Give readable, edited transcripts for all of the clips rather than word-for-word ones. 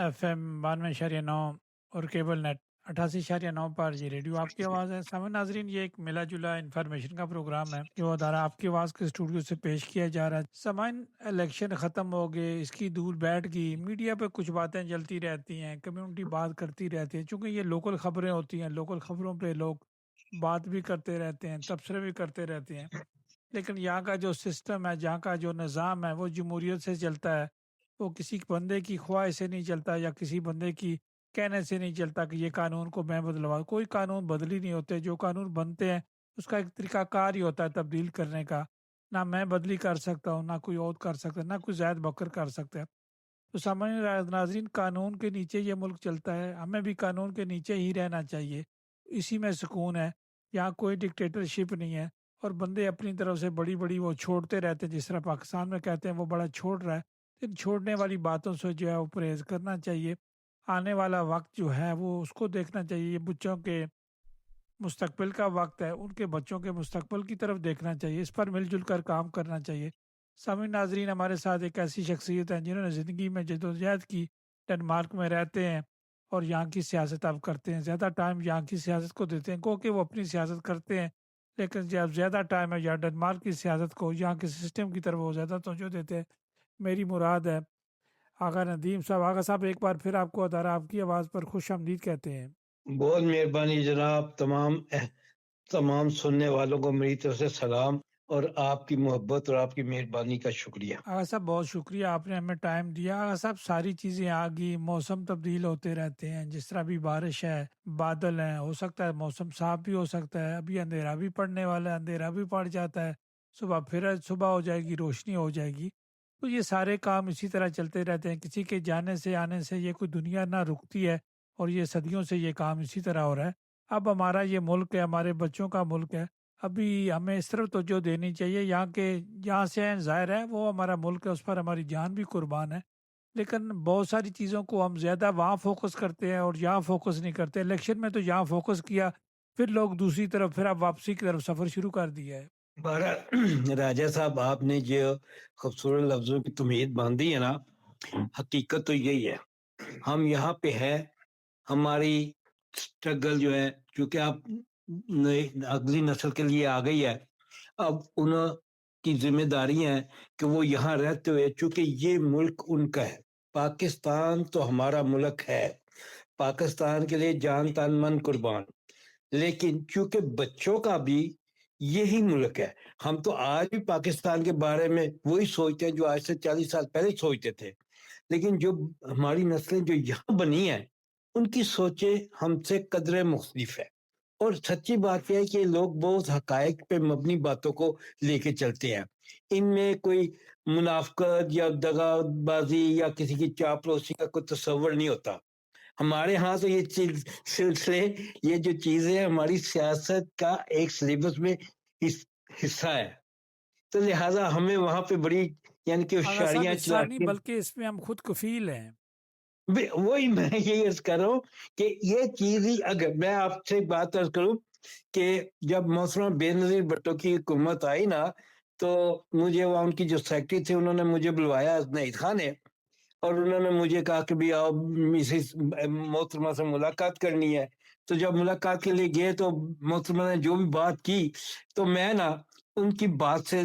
FM 92.9 اور cable net 88.9 پر یہ radio آپ کی آواز ہے۔ سامعین ناظرین، یہ ایک ملا جلا انفارمیشن کا پروگرام ہے جو ادارہ آپ کی آواز کے اسٹوڈیو سے پیش کیا جا رہا ہے۔ سامعین، الیکشن ختم ہو گئے، اس کی دور بیٹھ گئی، میڈیا پہ کچھ باتیں چلتی رہتی ہیں، کمیونٹی بات کرتی رہتی ہے، چونکہ یہ لوکل خبریں ہوتی ہیں، لوکل خبروں پہ لوگ بات بھی کرتے رہتے ہیں، تبصرے بھی کرتے رہتے ہیں۔ لیکن یہاں کا جو سسٹم ہے، جہاں کا جو نظام ہے، وہ جمہوریت سے چلتا ہے۔ وہ کسی بندے کی خواہش سے نہیں چلتا، یا کسی بندے کی کہنے سے نہیں چلتا کہ یہ قانون کو میں بدلوا۔ کوئی قانون بدلی نہیں ہوتے، جو قانون بنتے ہیں اس کا ایک طریقہ کار ہی ہوتا ہے تبدیل کرنے کا۔ نہ میں بدلی کر سکتا ہوں، نہ کوئی اور کر سکتا ہے، نہ کوئی زائد بکر کر سکتا ہے۔ تو سامعین ناظرین، قانون کے نیچے یہ ملک چلتا ہے، ہمیں بھی قانون کے نیچے ہی رہنا چاہیے، اسی میں سکون ہے۔ یہاں کوئی ڈکٹیٹرشپ نہیں ہے، اور بندے اپنی طرف سے بڑی بڑی وہ چھوڑتے رہتے ہیں، جس طرح پاکستان میں کہتے ہیں وہ بڑا چھوڑ رہا ہے۔ ان چھوڑنے والی باتوں سے جو ہے وہ پرہیز کرنا چاہیے۔ آنے والا وقت جو ہے وہ اس کو دیکھنا چاہیے، یہ بچوں کے مستقبل کا وقت ہے، ان کے بچوں کے مستقبل کی طرف دیکھنا چاہیے، اس پر مل جل کر کام کرنا چاہیے۔ سامعین ناظرین، ہمارے ساتھ ایک ایسی شخصیت ہے جنہوں نے زندگی میں جدوجہد کی، ڈنمارک میں رہتے ہیں اور یہاں کی سیاست اب کرتے ہیں، زیادہ ٹائم یہاں کی سیاست کو دیتے ہیں، کیونکہ وہ اپنی سیاست کرتے ہیں، لیکن جب زیادہ ٹائم ہے یا ڈنمارک کی سیاست کو، یہاں کے سسٹم کی طرف وہ زیادہ توجہ دیتے ہیں۔ میری مراد ہے آغا ندیم صاحب۔ آغا صاحب، ایک بار پھر آپ کو ادارہ آپ کی آواز پر خوش آمدید کہتے ہیں۔ بہت مہربانی جناب، تمام سننے والوں کو میری طرف سے سلام اور آپ کی محبت اور آپ کی مہربانی کا شکریہ۔ آغا صاحب بہت شکریہ، آپ نے ہمیں ٹائم دیا۔ آغا صاحب، ساری چیزیں آ گئی، موسم تبدیل ہوتے رہتے ہیں، جس طرح بھی بارش ہے، بادل ہیں، ہو سکتا ہے موسم صاف بھی ہو سکتا ہے، ابھی اندھیرا بھی پڑنے والا ہے، اندھیرا بھی پڑ جاتا ہے، صبح پھر صبح ہو جائے گی، روشنی ہو جائے گی۔ تو یہ سارے کام اسی طرح چلتے رہتے ہیں، کسی کے جانے سے آنے سے یہ کوئی دنیا نہ رکتی ہے، اور یہ صدیوں سے یہ کام اسی طرح ہو رہا ہے۔ اب ہمارا یہ ملک ہے، ہمارے بچوں کا ملک ہے، ابھی ہمیں اس طرف توجہ دینی چاہیے۔ یہاں سے ظاہر ہے وہ ہمارا ملک ہے، اس پر ہماری جان بھی قربان ہے، لیکن بہت ساری چیزوں کو ہم زیادہ وہاں فوکس کرتے ہیں اور یہاں فوکس نہیں کرتے۔ الیکشن میں تو یہاں فوکس کیا، پھر لوگ دوسری طرف، پھر اب واپسی کی طرف سفر شروع کر دیا ہے۔ راجہ صاحب، آپ نے جو خوبصورت لفظوں کی تمہید باندھی ہے نا، حقیقت تو یہی ہے۔ ہم یہاں پہ ہے، ہماری اسٹرگل جو ہے، چونکہ آپ اگلی نسل کے لیے آ گئی ہے، اب ان کی ذمہ داری ہے کہ وہ یہاں رہتے ہوئے، چونکہ یہ ملک ان کا ہے، پاکستان تو ہمارا ملک ہے، پاکستان کے لیے جان تن من قربان، لیکن چونکہ بچوں کا بھی یہی ملک ہے، ہم تو آج بھی پاکستان کے بارے میں وہی سوچتے ہیں جو آج سے 40 سال پہلے سوچتے تھے، لیکن جو ہماری نسلیں جو یہاں بنی ہیں ان کی سوچیں ہم سے قدرے مختلف ہے۔ اور سچی بات یہ ہے کہ لوگ بہت حقائق پہ مبنی باتوں کو لے کے چلتے ہیں، ان میں کوئی منافقت یا دغا بازی یا کسی کی چاپلوسی کا کوئی تصور نہیں ہوتا۔ ہمارے ہاں تو یہ سلسلے، یہ جو چیزیں ہماری سیاست کا ایک سلیبس میں حصہ ہے، تو لہٰذا ہمیں وہاں پہ بڑی یعنی کہ آغا صاحب، ہوشیاریاں حصہ نہیں چلاتی ہیں۔ بلکہ اس میں ہم خود کفیل ہیں۔ وہی میں یہ عرض کر رہا ہوں کہ یہ چیز ہی، اگر میں آپ سے بات عرض کروں کہ جب محترمہ بے نظیر بھٹو کی حکومت آئی نا، تو مجھے وہاں ان کی جو سیکرٹری تھے انہوں نے مجھے بلوایا نعید خان نے، اور انہوں نے مجھے کہا کہ بھی آؤ مسز محترمہ سے ملاقات کرنی ہے۔ تو جب ملاقات کے لیے گئے تو محترمہ نے جو بھی بات کی تو میں نا ان کی بات سے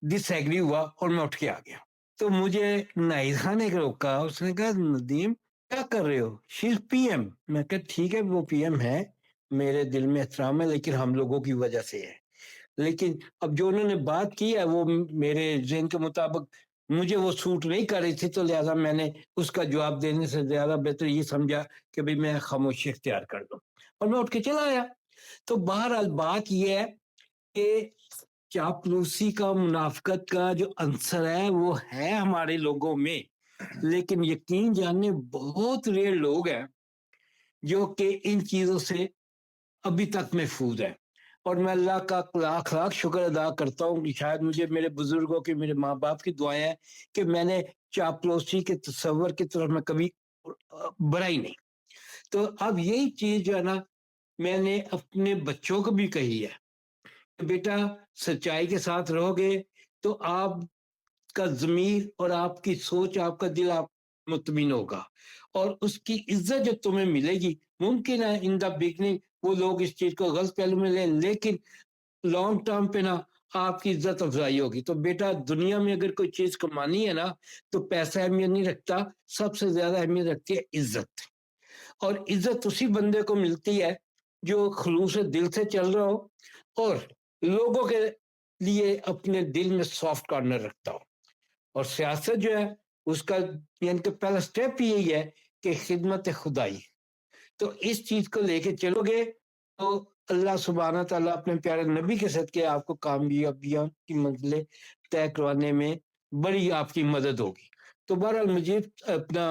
ڈس ایگری ہوا اور میں اٹھ کے آ گیا۔ تو مجھے نعید خان نے روکا، اس نے کہا ندیم کیا کر رہے ہو، شی از پی ایم۔ میں کہا ٹھیک ہے وہ پی ایم ہے، میرے دل میں احترام ہے، لیکن ہم لوگوں کی وجہ سے ہے، لیکن اب جو انہوں نے بات کی ہے وہ میرے ذہن کے مطابق مجھے وہ سوٹ نہیں کر رہی تھی، تو لہٰذا میں نے اس کا جواب دینے سے زیادہ بہتر یہ سمجھا کہ بھئی میں خاموشی اختیار کر دوں، اور میں اٹھ کے چلا آیا۔ تو بہرحال بات یہ ہے کہ چاپلوسی کا، منافقت کا جو عنصر ہے وہ ہے ہمارے لوگوں میں، لیکن یقین جاننے بہت ریئر لوگ ہیں جو کہ ان چیزوں سے ابھی تک محفوظ ہیں، اور میں اللہ کا لاکھ لاکھ شکر ادا کرتا ہوں کہ شاید مجھے میرے بزرگوں کی، میرے ماں باپ کی دعائیں ہیں کہ میں نے چاپلوسی کے تصور کی طرف میں کبھی بڑھا ہی نہیں۔ تو اب یہی چیز جو ہے نا میں نے اپنے بچوں کو بھی کہی ہے کہ بیٹا سچائی کے ساتھ رہو گے تو آپ کا ضمیر اور آپ کی سوچ، آپ کا دل آپ مطمئن ہوگا اور اس کی عزت جو تمہیں ملے گی. ممکن ہے ان دا بگننگ وہ لوگ اس چیز کو غلط پہلو میں لیں, لیکن لانگ ٹرم پہ نا آپ کی عزت افزائی ہوگی. تو بیٹا دنیا میں اگر کوئی چیز کمانی ہے نا تو پیسہ اہمیت نہیں رکھتا, سب سے زیادہ اہمیت رکھتی ہے عزت. اور عزت اسی بندے کو ملتی ہے جو خلوص دل سے چل رہا ہو اور لوگوں کے لیے اپنے دل میں سافٹ کارنر رکھتا ہو. اور سیاست جو ہے اس کا یعنی کہ پہلا سٹیپ یہی ہے کہ خدمت خدائی. تو اس چیز کو لے کے چلو گے تو اللہ سبحانہ تعالیٰ اپنے پیارے نبی کے صدقے آپ کو کامیابیاں کی منزلیں طے کروانے میں بڑی آپ کی مدد ہوگی. تو بہرحال مجید اپنا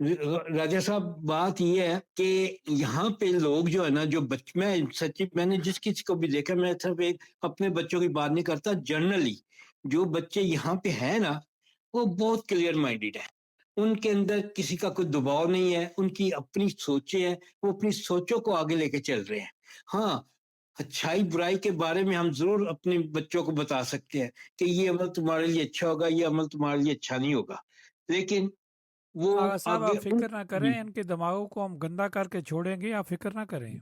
راجہ صاحب بات یہ ہے کہ یہاں پہ لوگ جو ہے نا جو میں سچی میں نے جس کسی کو بھی دیکھا, میں صرف ایک اپنے بچوں کی بات نہیں کرتا, جنرلی جو بچے یہاں پہ ہیں نا وہ بہت کلیئر مائنڈیڈ ہے. ان کے اندر کسی کا کوئی دباؤ نہیں ہے, ان کی اپنی سوچیں ہیں, وہ اپنی سوچوں کو آگے لے کے چل رہے ہیں. ہاں اچھائی برائی کے بارے میں ہم ضرور اپنے بچوں کو بتا سکتے ہیں کہ یہ عمل تمہارے لیے اچھا ہوگا, یہ عمل تمہارے لیے اچھا نہیں ہوگا, لیکن وہ آغا صاحب آگے آپ فکر نہ کریں, ان کے دماغوں کو ہم گندا کر کے چھوڑیں گے, آپ فکر نہ کریں.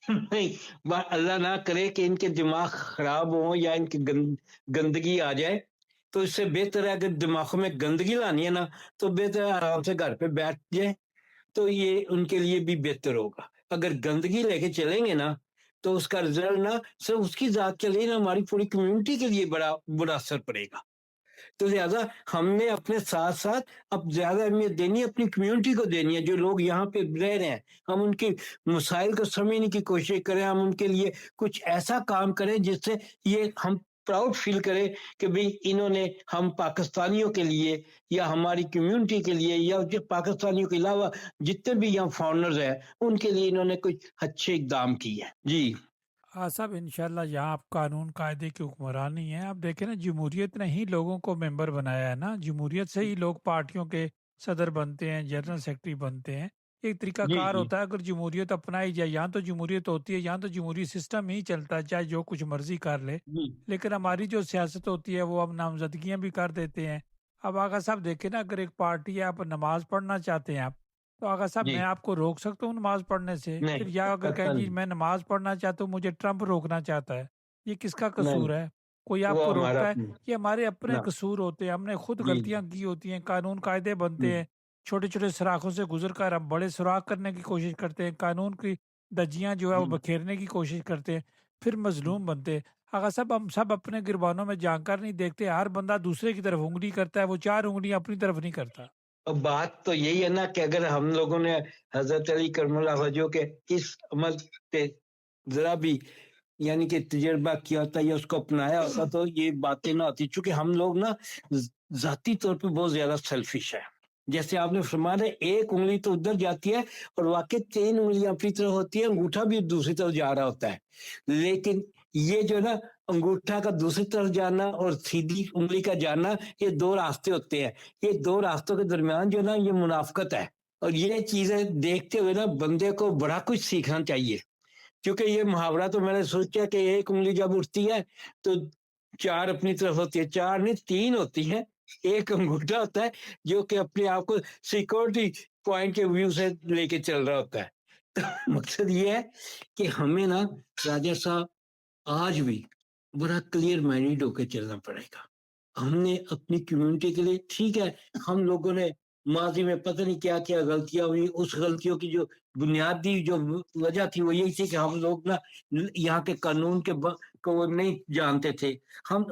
نہیں اللہ نہ کرے کہ ان کے دماغ خراب ہوں یا ان کی گندگی آ جائے. تو اس سے بہتر ہے اگر دماغوں میں گندگی لانی ہے نا تو بہتر ہے آرام سے گھر پہ بیٹھ جائیں, تو یہ ان کے لیے بھی بہتر ہوگا. اگر گندگی لے کے چلیں گے نا تو اس کا رزلٹ نہ صرف اس کی ذات کے لیے نا ہماری پوری کمیونٹی کے لیے بڑا برا اثر پڑے گا. تو لہٰذا ہم نے اپنے ساتھ ساتھ اب زیادہ اہمیت دینی ہے اپنی کمیونٹی کو دینی ہے, جو لوگ یہاں پہ رہ رہے ہیں. ہم ان کے مسائل کو سمجھنے کی کوشش کریں, ہم ان کے لیے کچھ ایسا کام کریں جس سے یہ ہم پراؤڈ فیل کریں کہ بھئی انہوں نے ہم پاکستانیوں کے لیے یا ہماری کمیونٹی کے لیے یا پاکستانیوں کے علاوہ جتنے بھی یہاں فارنرز ہیں ان کے لیے انہوں نے کچھ اچھے اقدام کیے ہیں. جی صاحب انشاءاللہ یہاں آپ قانون قاعدے کی حکمرانی ہے. آپ دیکھیں نا جمہوریت نے ہی لوگوں کو ممبر بنایا ہے نا, جمہوریت سے ہی لوگ پارٹیوں کے صدر بنتے ہیں, جنرل سیکرٹری بنتے ہیں. ایک طریقہ جی کار جی ہوتا ہے اگر جمہوریت اپنائی جائے. یہاں تو جمہوریت ہوتی ہے, یہاں تو جمہوری سسٹم ہی چلتا ہے, چاہے جو کچھ مرضی کر لے. جی لیکن ہماری جو سیاست ہوتی ہے وہ ہم نامزدگیاں بھی کر دیتے ہیں. اب آغا صاحب دیکھیں نا, اگر ایک پارٹی ہے, آپ نماز پڑھنا چاہتے ہیں آپ, تو آغا صاحب جی میں آپ کو روک سکتا ہوں نماز پڑھنے سے؟ نہیں پھر یا اگر کہیں قطعاً جی میں نماز پڑھنا چاہتا ہوں, مجھے ٹرمپ روکنا چاہتا ہے, یہ کس کا نہیں, قصور ہے؟ کوئی آپ وہ کو ہمارا روکتا ہے؟ یہ ہمارے اپنے نہ. قصور ہوتے ہیں, ہم نے خود جی غلطیاں کی ہوتی ہیں. قانون قاعدے جی بنتے ہیں, چھوٹے چھوٹے سراخوں سے گزر کر ہم بڑے سوراخ کرنے کی کوشش کرتے ہیں, قانون کی دجیاں جو ہے وہ جی بکھیرنے کی کوشش کرتے ہیں, پھر مظلوم بنتے ہیں. آغا صاحب ہم سب اپنے گربانوں میں جان کر نہیں دیکھتے, ہر بندہ دوسرے کی طرف انگلی کرتا ہے, وہ 4 انگلیاں اپنی طرف نہیں کرتا. اب بات تو یہی ہے نا کہ اگر ہم لوگوں نے حضرت علی کرم اللہ وجہ کے اس عمل پہ ذرا بھی یعنی کہ تجربہ کیا ہوتا یا اس کو اپنایا ہوتا تو یہ باتیں نہ ہوتی. چونکہ ہم لوگ نا ذاتی طور پہ بہت زیادہ سیلفش ہے. جیسے آپ نے فرمایا ایک انگلی تو ادھر جاتی ہے اور واقعی 3 انگلیاں اپنی طرف ہوتی ہے, انگوٹھا بھی دوسری طرف جا رہا ہوتا ہے. لیکن یہ جو نا انگوٹھا کا دوسری طرف جانا اور سیدھی انگلی کا جانا, یہ 2 راستے ہوتے ہیں. یہ 2 راستوں کے درمیان جو نا یہ منافقت ہے. اور یہ چیزیں دیکھتے ہوئے نا بندے کو بڑا کچھ سیکھنا چاہیے. کیونکہ یہ محاورہ تو میں نے سوچا کہ ایک انگلی جب اٹھتی ہے تو 4 اپنی طرف ہوتی ہے, 4 نہیں 3 ہوتی ہیں. ایک انگوٹھا ہوتا ہے جو کہ اپنے آپ کو سیکورٹی پوائنٹ کے ویو سے لے کے چل رہا ہوتا ہے. تو مقصد یہ ہے کہ ہمیں نا راجہ صاحب آج بھی بڑا کلیئر مائنڈ ہو کے چلنا پڑے گا. ہم نے اپنی کمیونٹی کے لیے ٹھیک ہے, ہم لوگوں نے ماضی میں پتہ نہیں کیا کیا غلطیاں ہوئی, اس غلطیوں کی جو بنیادی جو وجہ تھی وہ یہی تھی کہ ہم لوگ نا یہاں کے قانون کے کو وہ نہیں جانتے تھے, ہم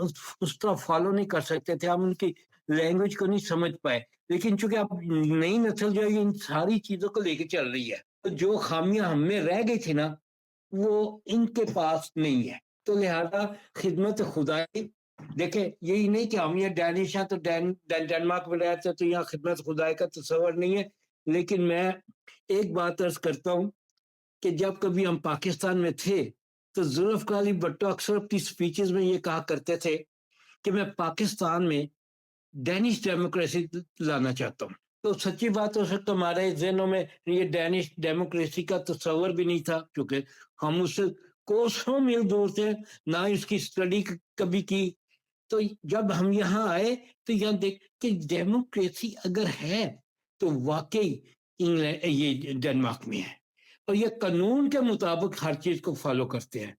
اس طرح فالو نہیں کر سکتے تھے, ہم ان کی لینگویج کو نہیں سمجھ پائے. لیکن چونکہ اب نئی نسل جو ہے ان ساری چیزوں کو لے کے چل رہی ہے, تو جو خامیاں ہم میں رہ گئی تھی نا وہ ان کے پاس نہیں ہے. تو لہذا خدمت خدائی دیکھیں, یہی نہیں کہ ہم یہ ڈینش ہیں تو ڈینمارک میں رہتے ہیں تو یہاں خدمت خدائی کا تصور نہیں ہے. لیکن میں ایک بات عرض کرتا ہوں کہ جب کبھی ہم پاکستان میں تھے تو ذوالفقار علی بھٹو اکثر اپنی سپیچز میں یہ کہا کرتے تھے کہ میں پاکستان میں ڈینش ڈیموکریسی لانا چاہتا ہوں. تو سچی بات ہو سکتا ہمارے ذہنوں میں یہ ڈینش ڈیموکریسی کا تصور بھی نہیں تھا, کیونکہ ہم اس سے کوسوں میل دور تھے, نہ اس کی اسٹڈی کبھی کی. تو جب ہم یہاں آئے تو یہاں دیکھ کہ ڈیموکریسی اگر ہے تو واقعی انگلینڈ یہ ڈنمارک میں ہے اور یہ قانون کے مطابق ہر چیز کو فالو کرتے ہیں.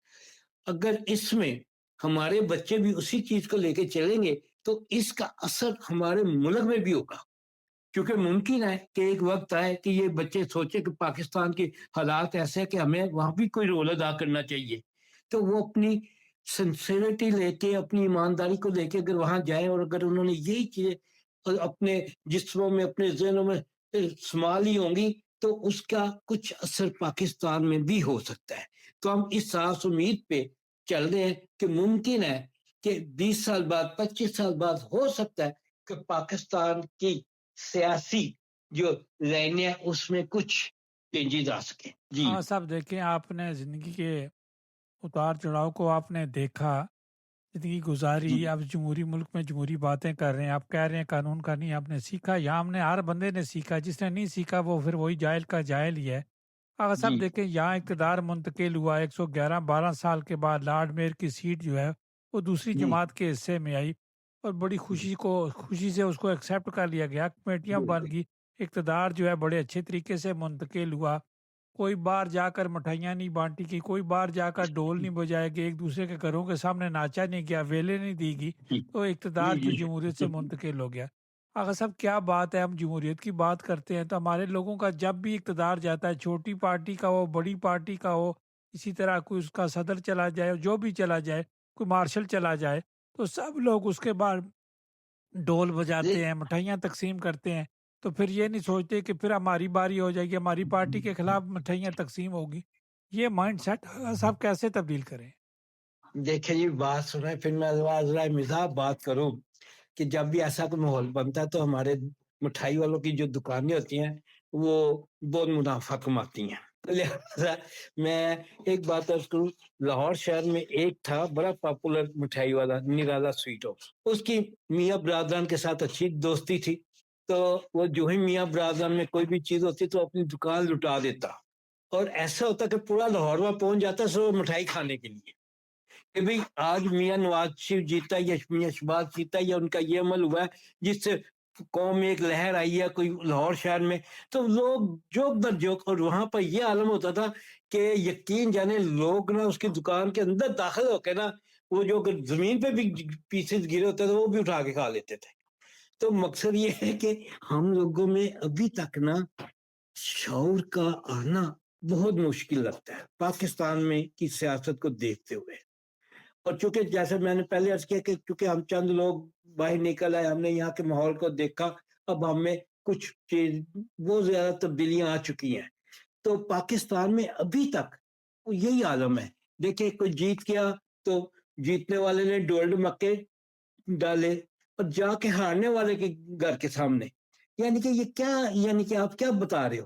اگر اس میں ہمارے بچے بھی اسی چیز کو لے کے چلیں گے تو اس کا اثر ہمارے ملک میں بھی ہوگا, کیونکہ ممکن ہے کہ ایک وقت آئے کہ یہ بچے سوچے کہ پاکستان کے حالات ایسے ہیں کہ ہمیں وہاں بھی کوئی رول ادا کرنا چاہیے, تو وہ اپنی سنسیریٹی لے کے, اپنی ایمانداری کو لے کے اگر وہاں جائیں اور اگر انہوں نے یہی چیزیں اپنے جسموں میں, اپنے ذہنوں میں سنبھال لی ہوں گی تو اس کا کچھ اثر پاکستان میں بھی ہو سکتا ہے. تو ہم اس ساس امید پہ چل رہے ہیں کہ ممکن ہے کہ 20 سال بعد, 25 سال بعد ہو سکتا ہے کہ پاکستان کی سیاسی جو لائن ہے اس میں کچھ چینجز آ سکے. جی صاحب دیکھیں, آپ نے زندگی کے اتار چڑھاؤ کو آپ نے دیکھا, زندگی گزاری, آپ جمہوری ملک میں جمہوری باتیں کر رہے ہیں, آپ کہہ رہے ہیں قانون کا نہیں آپ نے سیکھا. یہاں ہم نے ہر بندے نے سیکھا, جس نے نہیں سیکھا وہ پھر وہی جاہل کا جاہل ہی ہے. اگر صاحب دیکھیں یہاں اقتدار منتقل ہوا 111-12 سال کے بعد, لارڈ میئر کی سیٹ جو ہے وہ دوسری جماعت کے حصے میں آئی اور بڑی خوشی سے اس کو ایکسیپٹ کر لیا گیا, کمیٹیاں بن گئی, اقتدار جو ہے بڑے اچھے طریقے سے منتقل ہوا. کوئی باہر جا کر مٹھائیاں نہیں بانٹی کی, کوئی باہر جا کر ڈول نہیں بجائے گی, ایک دوسرے کے گھروں کے سامنے ناچا نہیں گیا, ویلے نہیں دی گی, تو اقتدار جو جمہوریت سے منتقل ہو گیا. اگر صاحب کیا بات ہے, ہم جمہوریت کی بات کرتے ہیں تو ہمارے لوگوں کا جب بھی اقتدار جاتا ہے, چھوٹی پارٹی کا ہو, بڑی پارٹی کا ہو, اسی طرح کوئی اس کا صدر چلا جائے, جو بھی چلا جائے, کوئی مارشل چلا جائے, تو سب لوگ اس کے بعد ڈول بجاتے ہیں, مٹھائیاں تقسیم کرتے ہیں. تو پھر یہ نہیں سوچتے کہ پھر ہماری باری ہو جائے گی, ہماری پارٹی کے خلاف مٹھائیاں تقسیم ہوگی. یہ مائنڈ سیٹ صاحب کیسے تبدیل کریں؟ دیکھیں جی, بات سنیں پھر میں ذرا مزاح بات کروں کہ جب بھی ایسا کوئی ماحول بنتا ہے تو ہمارے مٹھائی والوں کی جو دکانیں ہوتی ہیں وہ بہت منافع کماتی ہیں. لہذا میں ایک بات عرض کروں, لاہور شہر میں ایک تھا بڑا پاپولر مٹھائی والا, نرالا سویٹ ہاؤس. اس کی میاں برادران کے ساتھ اچھی دوستی تھی, تو وہ جو ہی میاں برادران میں کوئی بھی چیز ہوتی تو اپنی دکان لٹا دیتا, اور ایسا ہوتا کہ پورا لاہور وہاں پہنچ جاتا سو مٹھائی کھانے کے لیے کہ بھئی آج میاں نواز شریف جیتا یا میاں شہباز جیتا یا ان کا یہ عمل ہوا ہے جس سے قوم میں ایک لہر آئی ہے کوئی لاہور شہر میں, تو لوگ جوک در جوک, اور وہاں پر یہ عالم ہوتا تھا کہ یقین جانے لوگ نا اس کی دکان کے اندر داخل ہو کے نا وہ جو زمین پہ بھی پیسز گرے ہوتے تھے وہ بھی اٹھا کے کھا لیتے تھے. تو مقصد یہ ہے کہ ہم لوگوں میں ابھی تک نا شعور کا آنا بہت مشکل لگتا ہے پاکستان میں کی سیاست کو دیکھتے ہوئے. اور چونکہ جیسے میں نے پہلے عرض کیا کہ چونکہ ہم چند لوگ باہر نکل آئے, ہم نے یہاں کے ماحول کو دیکھا, اب ہم میں کچھ چیز بہت زیادہ تبدیلیاں آ چکی ہیں. تو پاکستان میں ابھی تک یہی عالم ہے. دیکھیں کوئی جیت گیا تو جیتنے والے نے ڈول ڈمکے ڈالے اور جا کے ہارنے والے کے گھر کے سامنے, یعنی کہ یہ کیا, یعنی کہ آپ کیا بتا رہے ہو,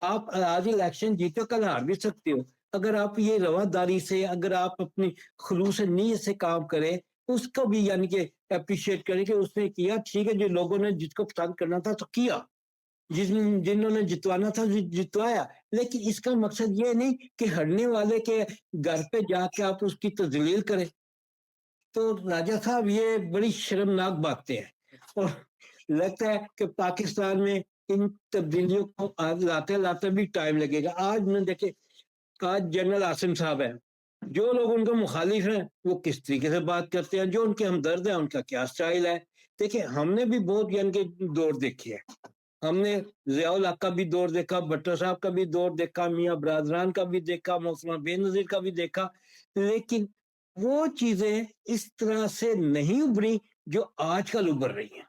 آپ آج الیکشن جیتے کل ہار بھی سکتے ہو. اگر آپ یہ رواداری سے, اگر آپ اپنی خلوص نیت سے کام کریں, اس کو بھی یعنی کہ اپریشیٹ کریں کہ اس نے کیا ٹھیک ہے, جو لوگوں نے جس کو پسند کرنا تھا تو کیا, جنہوں نے جتوانا تھا جتوایا, لیکن اس کا مقصد یہ نہیں کہ ہرنے والے کے گھر پہ جا کے آپ اس کی تذلیل کریں. تو راجہ صاحب یہ بڑی شرمناک باتیں ہیں, اور لگتا ہے کہ پاکستان میں ان تبدیلیوں کو لاتے لاتے بھی ٹائم لگے گا. آج میں دیکھیں, آج جنرل عاصم صاحب ہیں, جو لوگ ان کے مخالف ہیں وہ کس طریقے سے بات کرتے ہیں, جو ان کے ہمدرد ہیں ان کا کیا سٹائل ہے. دیکھیں ہم نے بھی بہت یعنی کہ دور دیکھے ہیں, ہم نے ضیاء الحق کا بھی دور دیکھا, بھٹو صاحب کا بھی دور دیکھا, میاں برادران کا بھی دیکھا, محترمہ بے نظیر کا بھی دیکھا, لیکن وہ چیزیں اس طرح سے نہیں ابھری جو آج کل ابھر رہی ہیں.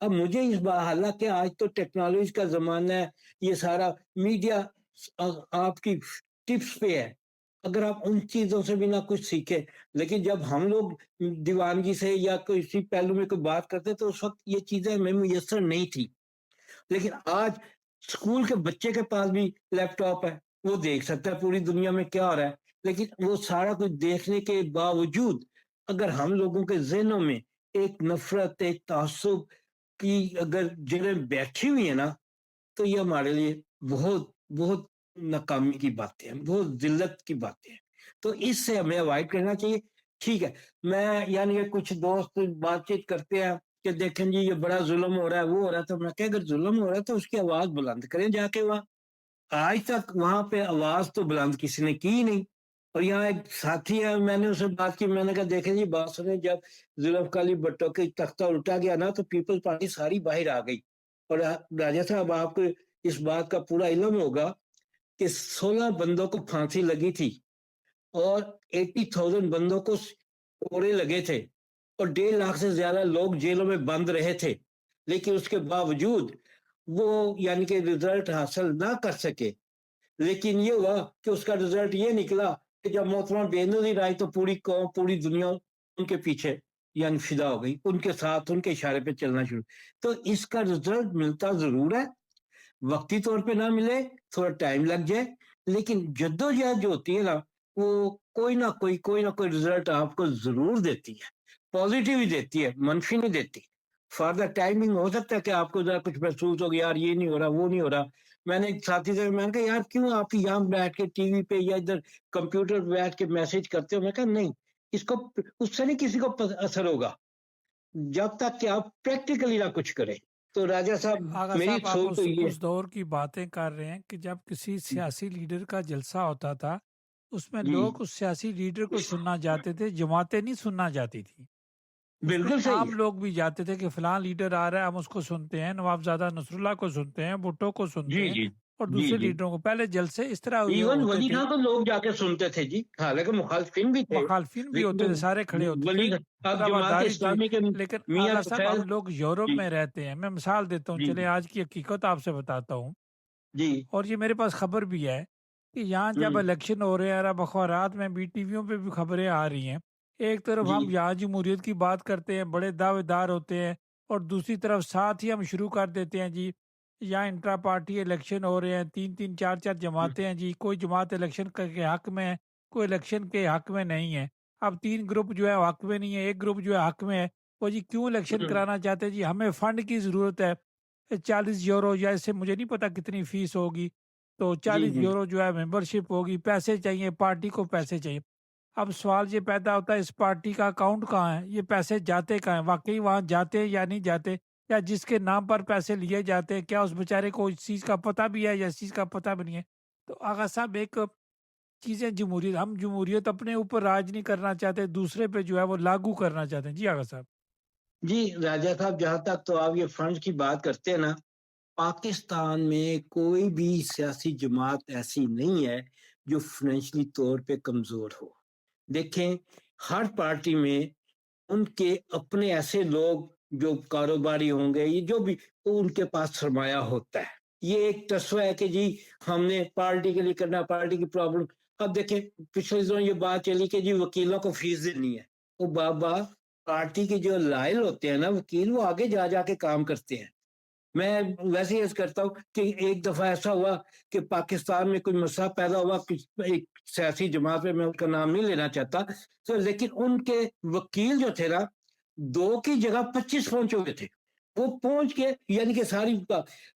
اب مجھے اس بات, حالانکہ آج تو ٹیکنالوجی کا زمانہ ہے, یہ سارا میڈیا آپ کی ٹپس پہ ہے, اگر آپ ان چیزوں سے بھی نہ کچھ سیکھیں, لیکن جب ہم لوگ دیوانگی سے یا کسی پہلو میں کوئی بات کرتے تو اس وقت یہ چیزیں ہمیں میسر نہیں تھی. لیکن آج اسکول کے بچے کے پاس بھی لیپ ٹاپ ہے, وہ دیکھ سکتا ہے پوری دنیا میں کیا ہو رہا ہے, لیکن وہ سارا کچھ دیکھنے کے باوجود اگر ہم لوگوں کے ذہنوں میں ایک نفرت, ایک تعصب کی اگر جڑیں بیٹھی ہوئی ہیں نا, تو یہ ہمارے لیے بہت بہت ناکامی کی باتیں ہیں, بہت ذلت کی باتیں ہیں. تو اس سے ہمیں اوائڈ کرنا چاہیے ٹھیک ہے، میں یعنی کہ کچھ دوست بات چیت کرتے ہیں کہ دیکھیں جی یہ بڑا ظلم ہو رہا ہے، وہ ہو رہا ہے، تو میں کہ اگر ظلم ہو رہا ہے تو اس کی آواز بلند کریں جا کے وہاں. آج تک وہاں پہ آواز تو بلند کسی نے کی نہیں. اور یہاں ایک ساتھی ہے، میں نے اسے بات کی، میں نے کہا دیکھیں جی بات سنیں، جب ذوالفقار علی بھٹو کی تختہ الٹا گیا نا تو پیپلز پارٹی ساری باہر آ گئی. اور راجہ صاحب آپ کو اس بات کا پورا علم ہوگا کہ 16 بندوں کو پھانسی لگی تھی اور 80,000 بندوں کو کوڑے لگے تھے اور 1.5 لاکھ سے زیادہ لوگ جیلوں میں بند رہے تھے. لیکن اس کے باوجود وہ یعنی کہ رزلٹ حاصل نہ کر سکے. لیکن یہ ہوا کہ اس کا رزلٹ یہ نکلا کہ جب محترمہ بے نظیر آئی تو پوری قوم، پوری دنیا ان کے پیچھے یعنی فدا ہو گئی، ان کے ساتھ، ان کے اشارے پہ چلنا شروع. تو اس کا رزلٹ ملتا ضرور ہے، وقتی طور پہ نہ ملے، تھوڑا ٹائم لگ جائے، لیکن جدوجہد جو ہوتی ہے نا وہ کوئی نہ کوئی رزلٹ آپ کو ضرور دیتی ہے، پازیٹیو ہی دیتی ہے، منفی نہیں دیتی. فار دا ٹائمنگ ہو سکتا ہے کہ آپ کو ذرا کچھ محسوس ہو گیا یار یہ نہیں ہو رہا، وہ نہیں ہو رہا. میں نے ایک ساتھی سے میں نے کہا یار کیوں آپ یہاں بیٹھ کے ٹی وی پہ یا ادھر کمپیوٹر پہ بیٹھ کے میسج کرتے ہو؟ میں کہا نہیں، اس کو اس سے نہیں کسی کو اثر ہوگا جب تک کہ آپ پریکٹیکلی نہ کچھ کریں. تو راجہ صاحب آغا میری صاحب آپ سوچ تو یہ اس دور کی باتیں کر رہے ہیں کہ جب کسی سیاسی لیڈر کا جلسہ ہوتا تھا اس میں جی لوگ اس سیاسی لیڈر کو سننا جاتے تھے، جماعتیں نہیں سننا جاتی تھی. اس میں بالکل صحیح عام ہے. لوگ بھی جاتے تھے کہ فلاں لیڈر آ رہا ہے، ہم اس کو سنتے ہیں، نوابزادہ نصر اللہ کو سنتے ہیں، بھٹو کو جی سنتے ہیں جی اور جی دوسرے جی لیڈروں کو. پہلے جلسے اس طرح ایون ہوتے ولی تھے، خان کو لوگ جا کے سنتے تھے جی، حالانکہ مخالفین بھی تھے مخالفین بھی ہوتے تھے، لیکن سارے کھڑے ہوتے تھے، ولی اب جماعت رواداری تھی. اسلامی کے لیکن میاں آغا صاحب طفیل. ہم لوگ یورپ جی میں رہتے ہیں، میں مثال دیتا ہوں، جی چلے آج کی حقیقت آپ سے بتاتا ہوں، جی اور یہ میرے پاس خبر بھی ہے کہ یہاں جب الیکشن ہو رہے ہیں، اب اخبارات میں بھی، ٹی ویوں پہ بھی خبریں آ رہی ہیں. ایک طرف جی ہم یہاں جمہوریت کی بات کرتے ہیں، بڑے دعوے دار ہوتے ہیں، اور دوسری طرف ساتھ ہی ہم شروع کر دیتے ہیں جی یہاں انٹرا پارٹی الیکشن ہو رہے ہیں، 3 4 جماعتیں ہیں جی، کوئی جماعت الیکشن کے حق میں ہے، کوئی الیکشن کے حق میں نہیں ہے. اب 3 گروپ جو ہے حق میں نہیں ہے، ایک گروپ جو ہے حق میں ہے. وہ جی کیوں الیکشن کرانا چاہتے ہیں؟ جی ہمیں فنڈ کی ضرورت ہے، 40 یورو یا اس سے مجھے نہیں پتا کتنی فیس ہوگی، تو جی 40 جی یورو جو ہے ممبرشپ ہوگی، پیسے چاہیے، پارٹی کو پیسے چاہیے. اب سوال یہ پیدا ہوتا ہے اس پارٹی کا اکاؤنٹ کہاں ہے، یہ پیسے جاتے کہاں ہیں، واقعی وہاں جاتے ہیں یا نہیں جاتے، یا جس کے نام پر پیسے لیے جاتے ہیں کیا اس بیچارے کو اس چیز کا پتہ بھی ہے یا اس چیز کا پتہ بھی نہیں ہے. تو آغا صاحب ایک چیزیں جمہوریت، ہم جمہوریت اپنے اوپر راج نہیں کرنا چاہتے، دوسرے پہ جو ہے وہ لاگو کرنا چاہتے ہیں. جی آغا صاحب. جی راجہ صاحب، جہاں تک تو آپ یہ فنڈ کی بات کرتے ہیں نا، پاکستان میں کوئی بھی سیاسی جماعت ایسی نہیں ہے جو فائنینشلی طور پہ کمزور ہو. دیکھیں ہر پارٹی میں ان کے اپنے ایسے لوگ جو کاروباری ہوں گے، یہ جو بھی ان کے پاس سرمایہ ہوتا ہے. یہ ایک تصویر ہے کہ جی ہم نے پارٹی کے لیے کرنا، پارٹی کی پرابلم. اب دیکھیں پچھلے دنوں یہ بات چلی کہ جی وکیلوں کو فیس دینی ہے. وہ بابا پارٹی کے جو لائل ہوتے ہیں نا وکیل، وہ آگے جا جا کے کام کرتے ہیں. میں ویسے ہی کرتا ہوں کہ ایک دفعہ ایسا ہوا کہ پاکستان میں کوئی مسئلہ پیدا ہوا، ایک سیاسی جماعت میں ان کا نام نہیں لینا چاہتا تو، لیکن ان کے وکیل جو تھے نا 2 کی جگہ 25 پہنچ ہوئے تھے. وہ پہنچ کے یعنی کہ ساری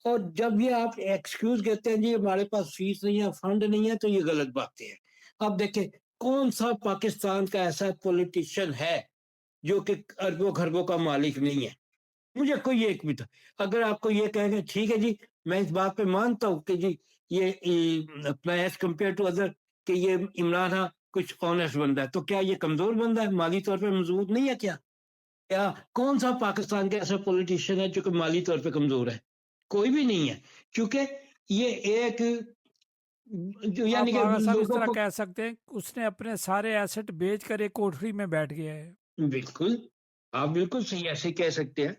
اور جب یہ آپ ایکسکیوز کہتے ہیں جی ہمارے پاس فیس نہیں ہے، فنڈ نہیں ہے، تو یہ غلط باتیں ہیں. اب دیکھیں کون سا پاکستان کا ایسا پولیٹیشین ہے جو کہ اربوں خربوں کا مالک نہیں ہے؟ مجھے کوئی ایک بھی تھا. اگر آپ کو یہ کہیں گے ٹھیک ہے جی میں اس بات پہ مانتا ہوں کہ جی یہ اپنا ایز کمپیئر ٹو ادر کہ یہ عمران خان کچھ آنےسٹ بندہ ہے، تو کیا یہ کمزور بندہ ہے، مالی طور پہ مضبوط نہیں ہے؟ کیا کون سا پاکستان کے ایسا پولیٹیشین ہے جو کہ مالی طور پہ کمزور ہے؟ کوئی بھی نہیں ہے. کیونکہ یہ ایک یعنی آپ کہ آغا صاحب اس لوگوں طرح کو کہہ سکتے ہیں اس نے اپنے سارے ایسٹ بیچ کر ایک کوٹری میں بیٹھ گیا ہے. بالکل، آپ بالکل صحیح ایسے کہہ سکتے ہیں.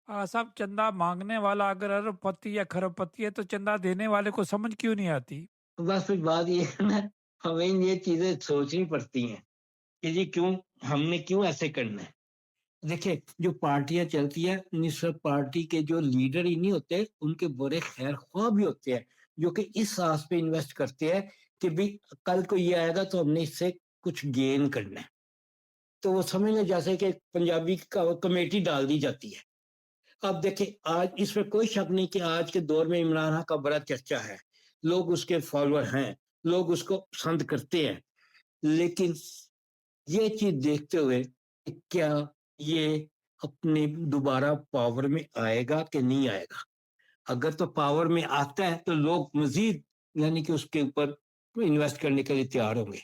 آغا صاحب چندہ مانگنے والا اگر ارب پتی یا کھرب پتی ہے تو چندہ دینے والے کو سمجھ کیوں نہیں آتی؟ بس پھر بات یہ ہے نا، ہمیں یہ چیزیں سوچنی پڑتی ہیں کہ جی کیوں ہم نے کیوں ایسے کرنا ہے. دیکھیں جو پارٹیاں چلتی ہیں صرف پارٹی کے جو لیڈر ہی نہیں ہوتے، ان کے برے خیر خواہ بھی ہوتے ہیں جو کہ اس ساز پہ انویسٹ کرتے ہیں کہ بھی کل کو یہ آئے گا تو ہم نے اس سے کچھ گین کرنا ہے. تو وہ سمجھ لیں جیسے کہ پنجابی کمیٹی ڈال دی جاتی ہے. اب دیکھیں آج اس میں کوئی شک نہیں کہ آج کے دور میں عمران خان کا بڑا چرچا ہے، لوگ اس کے فالوور ہیں، لوگ اس کو پسند کرتے ہیں. لیکن یہ چیز دیکھتے ہوئے کہ کیا یہ اپنے دوبارہ پاور میں آئے گا کہ نہیں آئے گا. اگر تو پاور میں آتا ہے تو لوگ مزید یعنی کہ اس کے اوپر انویسٹ کرنے کے لیے تیار ہوں گے.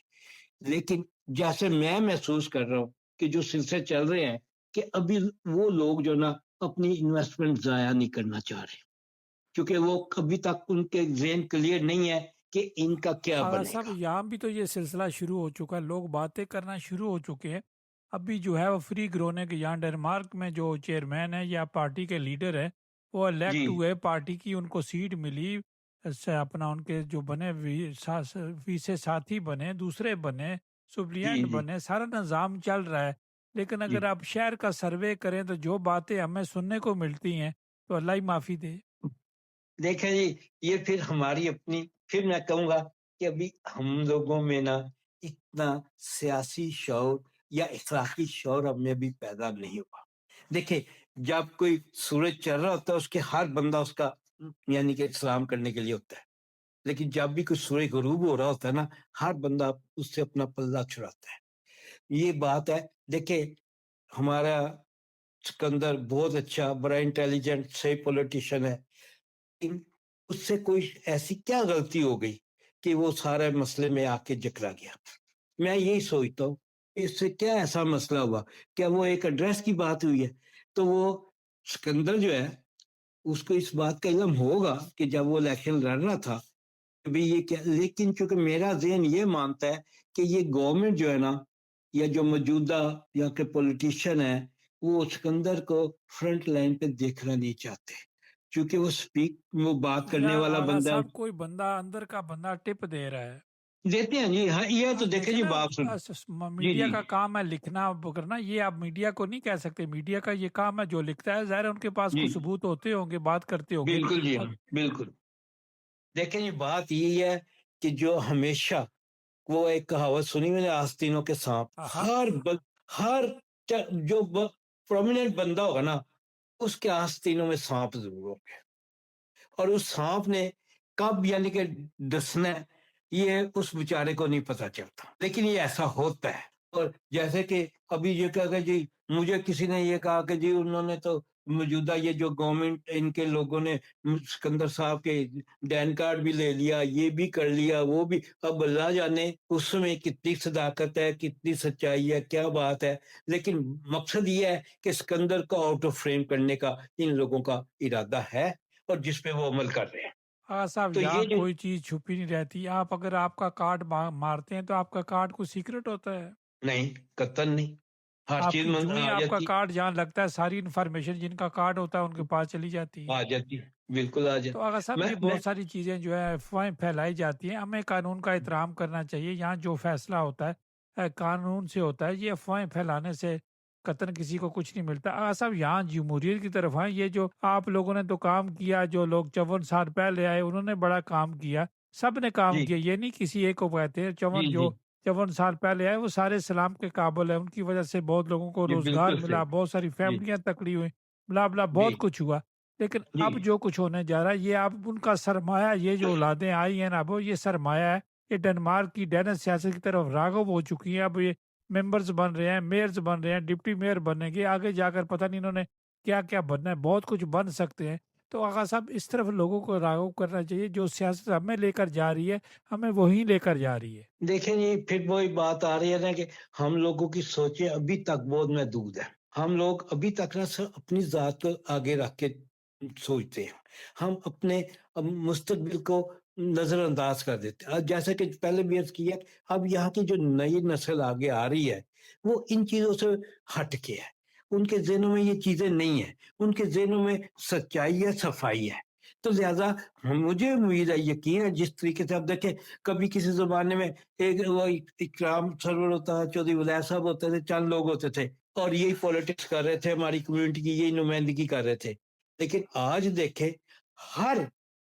لیکن جیسے میں محسوس کر رہا ہوں کہ جو سلسلے چل رہے ہیں کہ ابھی وہ لوگ جو نا اپنی انویسٹمنٹ ضائع نہیں کرنا چاہ رہے, کیونکہ وہ ابھی تک ان کے ذہن کلیئر نہیں ہے کہ ان کا کیا آغا بنے صاحب گا. یہاں بھی تو یہ سلسلہ شروع ہو چکا ہے, لوگ باتیں کرنا شروع ہو چکے ہیں. ابھی جو ہے وہ فری گرونے کے یہاں ڈنمارک میں جو چیئرمین ہے یا پارٹی کے لیڈر ہے وہ جی الیکٹ ہوئے, پارٹی کی ان کو سیٹ ملی, سے اپنا ان کے جو بنے ویسے ساتھی بنے, دوسرے بنے, جی سپلینٹ جی بنے, سارا نظام چل رہا ہے. لیکن جی اگر آپ شہر کا سروے کریں تو جو باتیں ہمیں سننے کو ملتی ہیں تو اللہ ہی معافی دے. دیکھیں جی, یہ پھر ہماری اپنی, پھر میں کہوں گا کہ ابھی ہم لوگوں میں نا اتنا سیاسی شعور یا اخلاقی شعور ہم میں بھی پیدا نہیں ہوا. دیکھیں جب کوئی سورج چل رہا ہوتا ہے اس کے ہر بندہ اس کا یعنی کہ سلام کرنے کے لیے ہوتا ہے, لیکن جب بھی کوئی سورج غروب ہو رہا ہوتا ہے نا ہر بندہ اس سے اپنا پلہ چھڑاتا ہے. یہ بات ہے. دیکھیں ہمارا سکندر بہت اچھا, بڑا انٹیلیجنٹ, صحیح پولیٹیشین ہے, اس سے کوئی ایسی کیا غلطی ہو گئی کہ وہ سارے مسئلے میں آ کے جکڑا گیا. میں یہی سوچتا ہوں اس سے کیا ایسا مسئلہ ہوا, کیا وہ ایک ایڈریس کی بات ہوئی ہے تو وہ سکندر جو ہے اس کو اس بات کا علم ہوگا کہ جب وہ الیکشن لڑ رہا تھا بھی یہ کیا, لیکن چونکہ میرا ذہن یہ مانتا ہے کہ یہ گورنمنٹ جو ہے نا یا جو موجودہ یا کہ پولیٹیشین ہے وہ سکندر کو فرنٹ لائن پہ دیکھنا نہیں چاہتے, کیونکہ وہ بات کرنے یا والا آغا بندہ صاحب کوئی بندہ اندر کا بندہ ٹپ دے رہا ہے. دیتے ہیں جی. ہاں یہ تو دیکھیں دیکھیں جی نا, بات سن. جی میڈیا جی کا کام ہے لکھنا کرنا, یہ آپ میڈیا کو نہیں کہہ سکتے. میڈیا کا یہ کام ہے, جو لکھتا ہے ظاہر ہے ان کے پاس جی کچھ ثبوت ہوتے ہوں گے, بات کرتے ہوں گے. بالکل جی, ہاں بالکل. دیکھیں جی بات یہی ہے کہ جو ہمیشہ وہ ایک کہاوت سنی میں نے, آستینوں کے سانپ. ہاں ہر جو پرومیننٹ بندہ ہوگا نا اس کے آستینوں میں سانپ ضرور ہوگا, اور اس سانپ نے کب یعنی کہ ڈسنا ہے یہ اس بیچارے کو نہیں پتا چلتا, لیکن یہ ایسا ہوتا ہے. اور جیسے کہ ابھی یہ کہا کہ جی مجھے کسی نے یہ کہا کہ جی انہوں نے تو موجودہ یہ جو گورنمنٹ ان کے لوگوں نے سکندر صاحب کے ڈین کارڈ بھی لے لیا, یہ بھی کر لیا, وہ بھی. اب اللہ جانے اس میں کتنی صداقت ہے, کتنی سچائی ہے, کیا بات ہے. لیکن مقصد یہ ہے کہ سکندر کو آؤٹ آف فریم کرنے کا ان لوگوں کا ارادہ ہے اور جس پہ وہ عمل کر رہے ہیں. آغا صاحب تو یہاں یہ جو کوئی چیز چھپی نہیں رہتی. آپ اگر آپ کا کارڈ مارتے ہیں تو آپ کا کارڈ کوئی سیکرٹ ہوتا ہے؟ نہیں, قطن نہیں, ہر آپ چیز کی جو ہی آ آپ کا جاتی کارڈ جہاں لگتا ہے ساری انفارمیشن جن کا کارڈ ہوتا ہے ان کے پاس چلی جاتی ہے. آ جاتی بالکل آ تو جاتی. آغا صاحب میں یہ میں بہت ساری چیزیں جو ہے افواہیں پھیلائی جاتی ہیں. ہمیں قانون کا احترام کرنا چاہیے. یہاں جو فیصلہ ہوتا ہے قانون سے ہوتا ہے. یہ افواہیں پھیلانے سے قطن کسی کو کچھ نہیں ملتا. آغا صاحب یہاں جمہوریت کی طرف ہیں, یہ جو آپ لوگوں نے تو کام کیا, جو لوگ 54 سال پہلے آئے انہوں نے بڑا کام کیا, سب نے کام جی کیا, یہ نہیں کسی ایک کو کہتے ہیں. جی جو جی 54 سال پہلے آئے وہ سارے سلام کے قابل ہیں, ان کی وجہ سے بہت لوگوں کو جی روزگار بالکل ملا, صحیح. بہت ساری جی فیملیاں تکڑی ہوئی, بلا بلا جی بہت کچھ ہوا. لیکن جی اب جو کچھ ہونے جا رہا ہے یہ اب ان کا سرمایہ, یہ جو اولادیں آئی ہیں نا اب یہ سرمایہ ہے. یہ ڈنمارک کی ڈینش سیاست کی طرف راغب ہو چکی ہیں. اب یہ ممبرز بن رہے ہیں, میئرز بن رہے ہیں, ڈپٹی میئر بنیں گے, آگے جا کر پتہ نہیں انہوں نے کیا کیا بننا ہے, بہت کچھ بن سکتے ہیں. تو آغا صاحب اس طرف لوگوں کو راغب کرنا چاہیے, جو سیاست ہمیں لے کر جا رہی ہے ہمیں وہی لے کر جا رہی ہے. دیکھیں جی پھر وہی بات آ رہی ہے نا کہ ہم لوگوں کی سوچیں ابھی تک بہت محدود ہے. ہم لوگ ابھی تک نا اپنی ذات کو آگے رکھ کے سوچتے ہیں, ہم اپنے مستقبل کو نظر انداز کر دیتے ہیں. جیسا کہ پہلے بھی عرض کیا, اب یہاں کی جو نئی نسل آگے آ رہی ہے وہ ان چیزوں سے ہٹ کے ہے, ان کے ذہنوں میں یہ چیزیں نہیں ہیں, ان کے ذہنوں میں سچائی ہے, صفائی ہے. تو لہذا مجھے امید ہے, یقین ہے, جس طریقے سے آپ دیکھیں کبھی کسی زمانے میں ایک وہ اکرام سرور ہوتا ہے, چودھری ولایت صاحب ہوتے تھے, چند لوگ ہوتے تھے اور یہی پولیٹکس کر رہے تھے, ہماری کمیونٹی کی یہی نمائندگی کر رہے تھے. لیکن آج دیکھیں ہر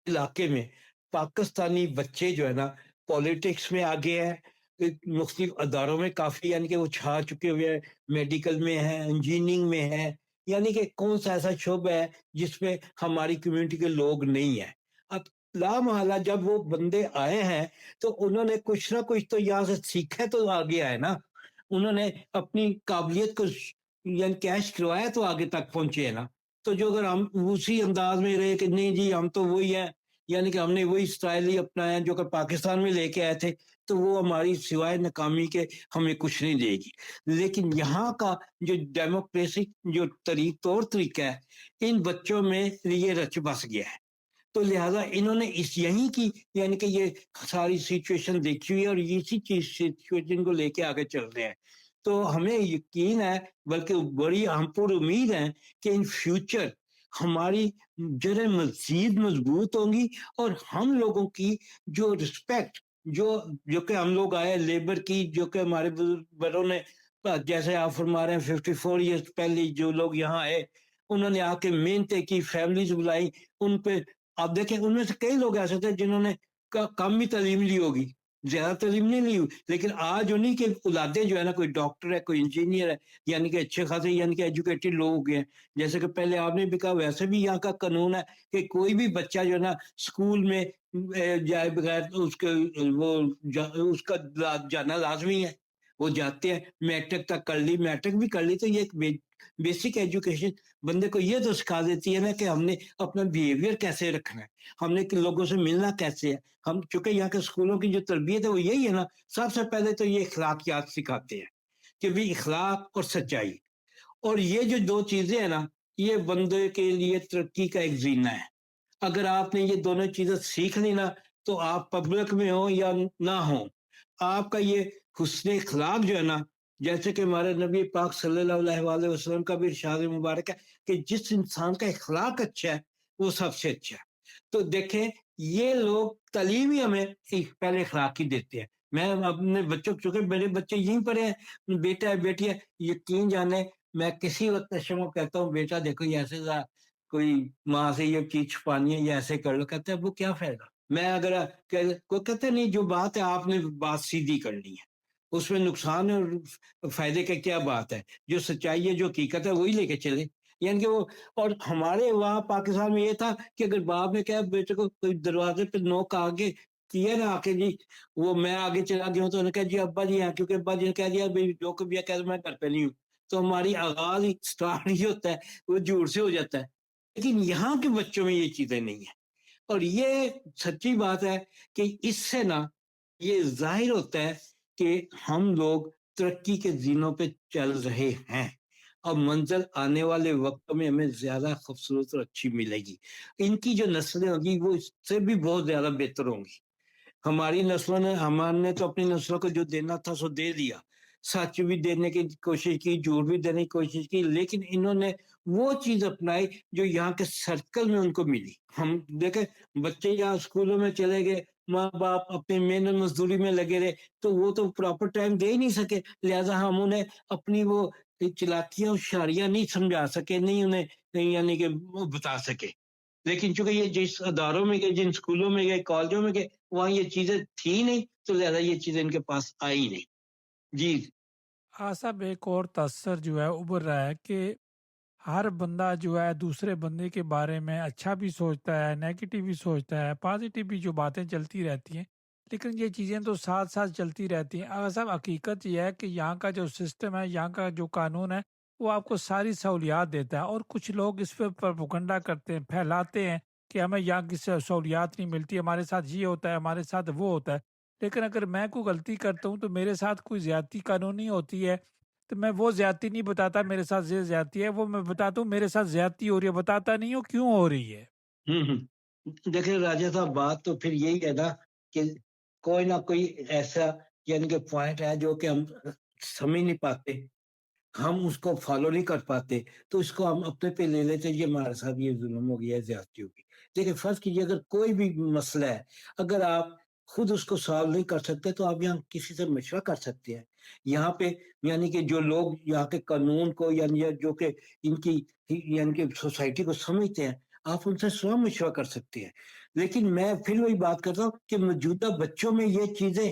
علاقے میں پاکستانی بچے جو ہے نا پولیٹکس میں آگے ہیں, مختلف اداروں میں کافی یعنی کہ وہ چھا چکے ہوئے ہیں, میڈیکل میں ہیں, انجینئرنگ میں ہیں, یعنی کہ کون سا ایسا شعبہ ہے جس میں ہماری کمیونٹی کے لوگ نہیں ہیں. اب لا محالہ جب وہ بندے آئے ہیں تو انہوں نے کچھ نہ کچھ تو یہاں سے سیکھے تو آگے آئے نا. انہوں نے اپنی قابلیت کو یعنی کیش کروایا تو آگے تک پہنچے ہیں نا. تو جو اگر ہم اسی انداز میں رہے کہ نہیں جی ہم تو وہی ہیں، یعنی کہ ہم نے وہی سٹائل ہی اپنایا جو کہ پاکستان میں لے کے آئے تھے، تو وہ ہماری سوائے ناکامی کے ہمیں کچھ نہیں دے گی. لیکن یہاں کا جو ڈیموکریسی جو طور طریقہ ہے ان بچوں میں یہ رچ بس گیا ہے. تو لہٰذا انہوں نے اس یہیں کی یعنی کہ یہ ساری سچویشن دیکھی ہوئی ہے اور اسی چیز سچویشن کو لے کے آگے چل رہے ہیں. تو ہمیں یقین ہے بلکہ بڑی ہم پر امید ہے کہ ان فیوچر ہماری جڑیں مزید مضبوط ہوں گی اور ہم لوگوں کی جو رسپیکٹ جو کہ ہم لوگ آئے لیبر کی، جو کہ ہمارے بڑوں نے جیسے آپ فرما رہے ہیں 54 ایئرس پہلے جو لوگ یہاں آئے انہوں نے آ کے محنتیں کی، فیملیز بلائی، ان پہ آپ دیکھیں ان میں سے کئی لوگ ایسے تھے جنہوں نے کم ہی تعلیم لی ہوگی، زیادہ تعلیم نہیں لی، لیکن آج انہیں کے اولادیں جو ہے نا کوئی ڈاکٹر ہے، کوئی انجینئر ہے، یعنی کہ اچھے خاصے یعنی کہ ایجوکیٹڈ لوگ ہیں. جیسے کہ پہلے آپ نے بھی کہا ویسے بھی یہاں کا قانون ہے کہ کوئی بھی بچہ جو ہے نا اسکول میں جائے بغیر اس کے اس کا جانا لازمی ہے. وہ جاتے ہیں، میٹرک تک کر لی، میٹرک بھی کر لی تو یہ ایک بیسک ایجوکیشن بندے کو یہ تو سکھا دیتی ہے نا کہ ہم نے اپنا بیہیویئر کیسے رکھنا ہے، ہم نے لوگوں سے ملنا کیسے ہے. ہم چونکہ یہاں کے اسکولوں کی جو تربیت ہے وہ یہی ہے نا، سب سے پہلے تو یہ اخلاقیات سکھاتے ہیں کہ بھی اخلاق اور سچائی، اور یہ جو دو چیزیں ہیں نا یہ بندے کے لیے ترقی کا ایک زینہ ہے. اگر آپ نے یہ دونوں چیزیں سیکھ لی نا تو آپ پبلک میں ہوں یا نہ ہوں، آپ کا یہ حسن اخلاق جو ہے نا، جیسے کہ ہمارے نبی پاک صلی اللہ علیہ وسلم کا بھی ارشاد مبارک ہے کہ جس انسان کا اخلاق اچھا ہے وہ سب سے اچھا ہے. تو دیکھیں یہ لوگ تعلیم ہی ہمیں پہلے اخلاق ہی دیتے ہیں. میں اپنے بچوں چونکہ میرے بچے یہیں پڑھے ہیں، بیٹا ہے بیٹی ہے، یقین جانے میں کسی وقت اشم کو کہتا ہوں بیٹا دیکھو یہ ایسے کوئی ماں سے یہ چیز چھپانی ہے یا ایسے کر لو، کہتے ہیں وہ کیا فائدہ. میں اگر کوئی کہتے نہیں جو بات ہے آپ نے بات سیدھی کرنی ہے، اس میں نقصان اور فائدے کا کیا بات ہے، جو سچائی ہے جو حقیقت ہے وہی لے کے چلے. یعنی کہ وہ اور ہمارے وہاں پاکستان میں یہ تھا کہ اگر باپ نے کہا بیٹے کو کوئی دروازے پہ نوک آگے کیا نا آ کے جی وہ میں آگے چلا گیا ہوں تو انہوں نے کہا جی ابا جی ہیں، کیونکہ ابا جی نے کہہ دیا جو کبھی کہہ میں گھر پہ نہیں ہوں، تو ہماری آغاز ہی سٹارٹ ہی ہوتا ہے وہ جھوٹ سے ہو جاتا ہے. لیکن یہاں کے بچوں میں یہ چیزیں نہیں ہیں، اور یہ سچی بات ہے کہ اس سے نا یہ ظاہر ہوتا ہے کہ ہم لوگ ترقی کے زینوں پہ چل رہے ہیں اور منزل آنے والے وقت میں ہمیں زیادہ خوبصورت اور اچھی ملے گی. ان کی جو نسلیں ہوں گی وہ اس سے بھی بہت زیادہ بہتر ہوں گی. ہماری نسلوں نے ہمارے تو اپنی نسلوں کو جو دینا تھا سو دے دیا، سچ بھی دینے کی کوشش کی، جھوٹ بھی دینے کی کوشش کی، لیکن انہوں نے وہ چیز اپنائی جو یہاں کے سرکل میں ان کو ملی. ہم دیکھیں بچے یہاں اسکولوں میں چلے گئے، ماں باپ اپنی محنت مزدوری میں لگے رہے تو وہ تو پراپر ٹائم دے ہی نہیں سکے، لہٰذا ہم انہیں اپنی وہ چلاکیاں اور شاریاں نہیں سمجھا سکے، نہیں انہیں یعنی کہ بتا سکے. لیکن چونکہ یہ جس اداروں میں گئے، جن اسکولوں میں گئے، کالجوں میں گئے، وہاں یہ چیزیں تھی نہیں تو لہذا یہ چیزیں ان کے پاس آئی نہیں. جی صاحب ایک اور تاثر جو ہے ابھر رہا ہے کہ ہر بندہ جو ہے دوسرے بندے کے بارے میں اچھا بھی سوچتا ہے، نیگیٹو بھی سوچتا ہے، پازیٹیو بھی جو باتیں چلتی رہتی ہیں، لیکن یہ چیزیں تو ساتھ ساتھ چلتی رہتی ہیں. صاحب حقیقت یہ ہے کہ یہاں کا جو سسٹم ہے، یہاں کا جو قانون ہے وہ آپ کو ساری سہولیات دیتا ہے، اور کچھ لوگ اس پہ پروپیگنڈا کرتے ہیں، پھیلاتے ہیں کہ ہمیں یہاں کی سہولیات نہیں ملتی، ہمارے ساتھ یہ ہوتا ہے، ہمارے ساتھ وہ ہوتا ہے. لیکن اگر میں کوئی غلطی کرتا ہوں تو میرے ساتھ کوئی زیادتی قانونی ہوتی ہے تو میں وہ زیادتی نہیں بتاتا میرے ساتھ یہ زیادتی ہے، وہ میں بتاتا ہوں میرے ساتھ زیادتی ہو رہی ہے، بتاتا نہیں ہوں کیوں ہو رہی ہے. دیکھیں راجہ صاحب بات تو پھر یہی ہے نا کہ کوئی نہ کوئی ایسا یعنی کہ پوائنٹ ہے جو کہ ہم سمجھ نہیں پاتے، ہم اس کو فالو نہیں کر پاتے، تو اس کو ہم اپنے پہ لے لیتے یہ ہمارے ساتھ یہ ظلم ہو گیا، زیادتی ہوگی. دیکھیں فرض کیجیے اگر کوئی بھی مسئلہ ہے، اگر آپ خود اس کو سالو نہیں کر سکتے تو آپ یہاں کسی سے مشورہ کر سکتے ہیں. یہاں پہ یعنی کہ جو لوگ یہاں کے قانون کو یعنی جو کہ ان کی یعنی کہ سوسائٹی کو سمجھتے ہیں، آپ ان سے سوا مشورہ کر سکتے ہیں. لیکن میں پھر وہی بات کرتا ہوں کہ موجودہ بچوں میں یہ چیزیں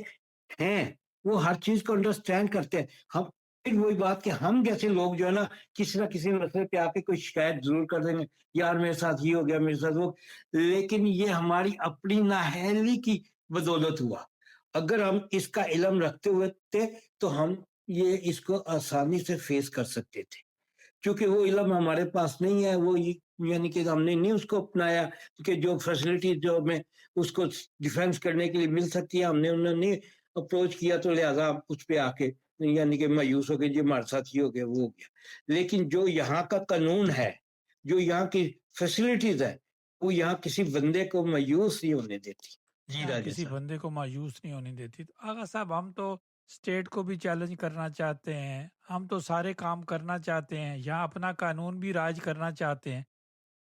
ہیں، وہ ہر چیز کو انڈرسٹینڈ کرتے ہیں. ہم پھر وہی بات کہ ہم جیسے لوگ جو ہے نا کسی نہ کسی مسئلے پہ آ کے کوئی شکایت ضرور کر دیں گے، یار میرے ساتھ یہ ہو گیا، میرے ساتھ وہ، لیکن یہ ہماری اپنی نااہلی کی بدولت ہوا. اگر ہم اس کا علم رکھتے ہوئے تھے تو ہم یہ اس کو آسانی سے فیس کر سکتے تھے، کیونکہ وہ علم ہمارے پاس نہیں ہے، وہ یعنی کہ ہم نے نہیں اس کو اپنایا کہ جو فیسلٹی جو ہمیں اس کو ڈیفینس کرنے کے لیے مل سکتی ہے، ہم نے انہوں نے اپروچ کیا، تو لہٰذا اس پہ آ کے یعنی کہ مایوس ہو گئے، جی ہمارے ساتھ یہ ہو گیا وہ ہو گیا۔ لیکن جو یہاں کا قانون ہے، جو یہاں کی فیسلٹیز ہے، وہ یہاں کسی بندے کو مایوس نہیں ہونے دیتی۔ جی راجہ کسی صاحب، بندے کو مایوس نہیں ہونے دیتی۔ تو آغا صاحب ہم تو اسٹیٹ کو بھی چیلنج کرنا چاہتے ہیں، ہم تو سارے کام کرنا چاہتے ہیں، یہاں اپنا قانون بھی راج کرنا چاہتے ہیں،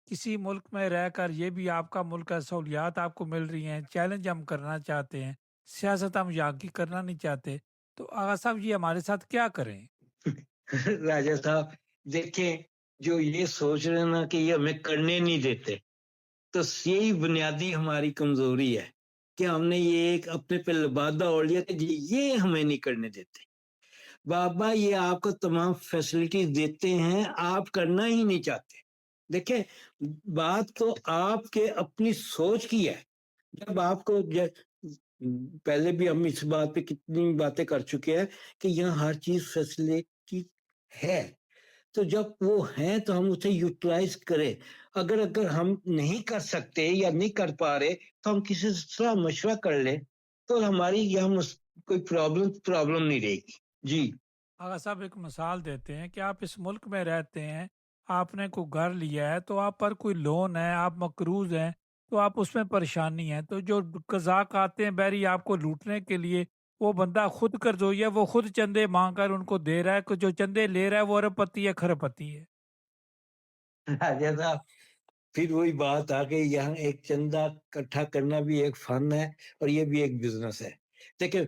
کسی ملک میں رہ کر یہ بھی آپ کا ملک ہے، سہولیات آپ کو مل رہی ہیں، چیلنج ہم کرنا چاہتے ہیں، سیاست ہم یہاں کی کرنا نہیں چاہتے، تو آغا صاحب یہ ہمارے ساتھ کیا کریں؟ راجہ صاحب دیکھیں، جو یہ سوچ رہے ہیں نا کہ یہ ہمیں کرنے نہیں دیتے، تو یہی بنیادی ہماری کمزوری ہے کہ ہم نے یہ ایک اپنے پہ لبادہ اوڑھ لیا کہ جی یہ ہمیں نہیں کرنے دیتے۔ بابا یہ آپ کو تمام فیسلٹیز دیتے ہیں، آپ کرنا ہی نہیں چاہتے۔ دیکھیں، بات تو آپ کے اپنی سوچ کی ہے۔ جب آپ کو پہلے بھی ہم اس بات پہ کتنی باتیں کر چکے ہیں کہ یہاں ہر چیز فیسلٹی ہے، تو جب وہ ہیں تو ہم اسے یوٹیلائز کریں۔ اگر ہم نہیں کر سکتے یا نہیں کر پا رہے تو ہم کسی سے مشورہ کر لیں، تو ہماری یہاں کوئی پرابلم نہیں رہے گی۔ جی آغا صاحب ایک مثال دیتے ہیں کہ آپ اس ملک میں رہتے ہیں، آپ نے کوئی گھر لیا ہے تو آپ پر کوئی لون ہے، آپ مقروض ہیں، تو آپ اس میں پریشانی ہے، تو جو قزاق آتے ہیں بحری آپ کو لوٹنے کے لیے، وہ بندہ خود قرضوئی ہے، وہ خود چندے مانگ کر ان کو دے رہا ہے، کہ جو چندے لے رہا ہے وہ ارب پتی ہے، کھرب پتی ہے۔ راجہ صاحب، پھر وہی بات آ گئی، یہاں ایک چندہ اکٹھا کرنا بھی ایک فن ہے اور یہ بھی ایک بزنس ہے۔ دیکھیں،